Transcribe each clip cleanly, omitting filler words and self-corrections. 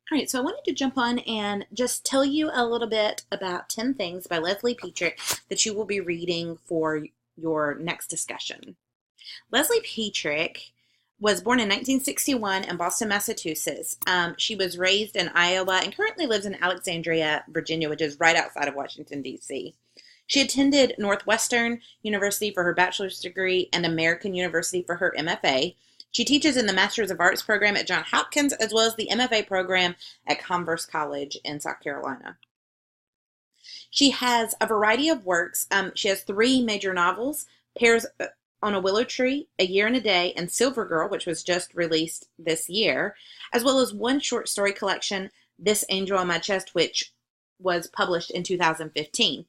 All right, so I wanted to jump on and just tell you a little bit about 10 Things by Leslie Petrick that you will be reading for your next discussion. Leslie Petrick was born in 1961 in Boston, Massachusetts. She was raised in Iowa and currently lives in Alexandria, Virginia, which is right outside of Washington, D.C. She attended Northwestern University for her bachelor's degree and American University for her MFA. She teaches in the Masters of Arts program at Johns Hopkins as well as the MFA program at Converse College in South Carolina. She has a variety of works. She has three major novels: Pears on a Willow Tree, A Year and a Day, and Silver Girl, which was just released this year, as well as one short story collection, This Angel on My Chest, which was published in 2015.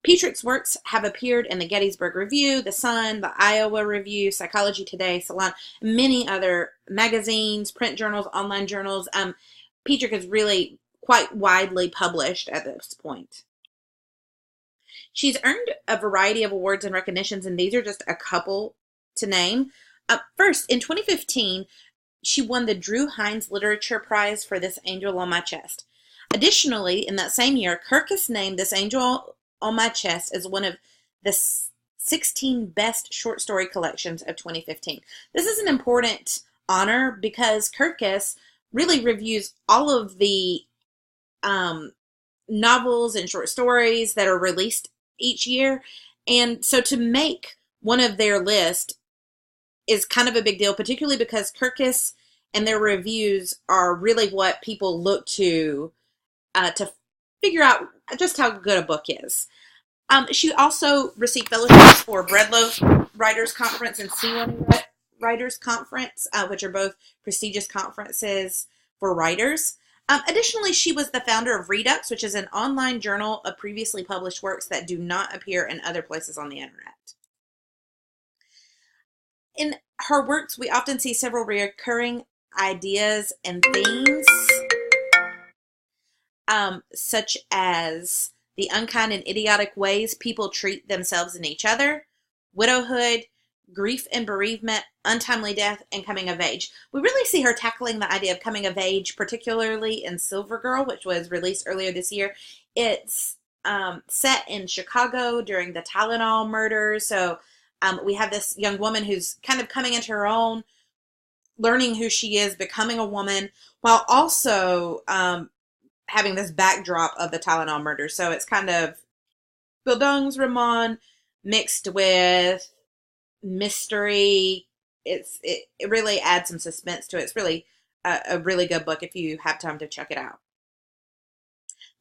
Petrick's works have appeared in the Gettysburg Review, The Sun, the Iowa Review, Psychology Today, Salon, many other magazines, print journals, online journals. Petrick is really quite widely published at this point. She's earned a variety of awards and recognitions, and these are just a couple to name. First, in 2015, she won the Drew Hines Literature Prize for This Angel on My Chest. Additionally, in that same year, Kirkus named This Angel on My Chest as one of the 16 best short story collections of 2015. This is an important honor because Kirkus really reviews all of the novels and short stories that are released each year. And so to make one of their list is kind of a big deal, particularly because Kirkus and their reviews are really what people look to figure out just how good a book is. She also received fellowships for Breadloaf Writers Conference and C1 Writers Conference, which are both prestigious conferences for writers. Additionally, she was the founder of Redux, which is an online journal of previously published works that do not appear in other places on the internet. In her works, we often see several recurring ideas and themes, such as the unkind and idiotic ways people treat themselves and each other, widowhood, grief and bereavement, untimely death, and coming of age. We really see her tackling the idea of coming of age, particularly in Silver Girl, which was released earlier this year. It's set in Chicago during the Tylenol murder. So we have this young woman who's kind of coming into her own, learning who she is, becoming a woman, while also having this backdrop of the Tylenol murder. So it's kind of Bildungsroman mixed with mystery. It really adds some suspense to it. It's really a really good book if you have time to check it out.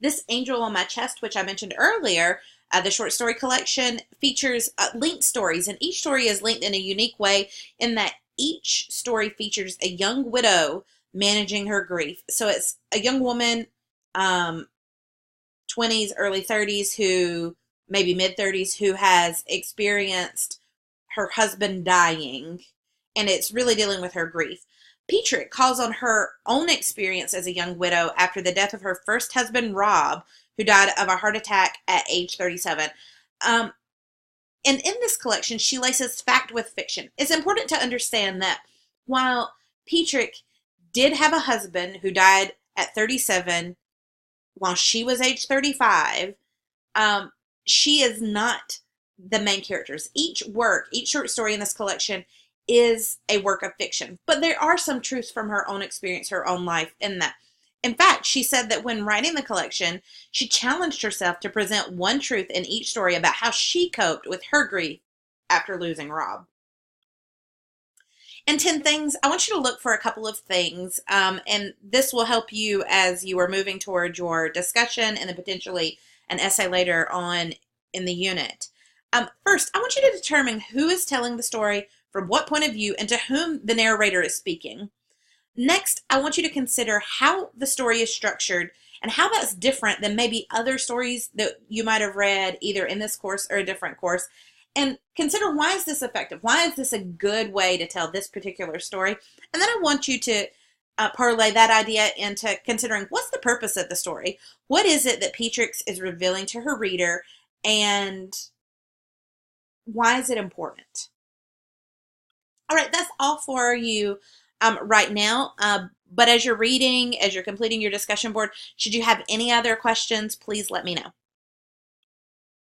This Angel on My Chest, which I mentioned earlier, the short story collection, features linked stories, and each story is linked in a unique way in that each story features a young widow managing her grief. So it's a young woman, 20s, early 30s, who maybe mid 30s, who has experienced her husband dying, and it's really dealing with her grief. Petrick calls on her own experience as a young widow after the death of her first husband, Rob, who died of a heart attack at age 37. And in this collection, she laces fact with fiction. It's important to understand that while Petrick did have a husband who died at 37 while she was age 35, she is not the main characters. Each short story in this collection is a work of fiction, but there are some truths from her own experience, her own life in that. In fact, she said that when writing the collection, she challenged herself to present one truth in each story about how she coped with her grief after losing Rob. And 10 things, I want you to look for a couple of things, and this will help you as you are moving toward your discussion and then potentially an essay later on in the unit. First, I want you to determine who is telling the story, from what point of view, and to whom the narrator is speaking. Next, I want you to consider how the story is structured and how that's different than maybe other stories that you might have read either in this course or a different course. And consider, why is this effective? Why is this a good way to tell this particular story? And then I want you to parlay that idea into considering, what's the purpose of the story? What is it that Petrick is revealing to her reader, and why is it important? All right, that's all for you right now. But as you're reading, as you're completing your discussion board, should you have any other questions, please let me know.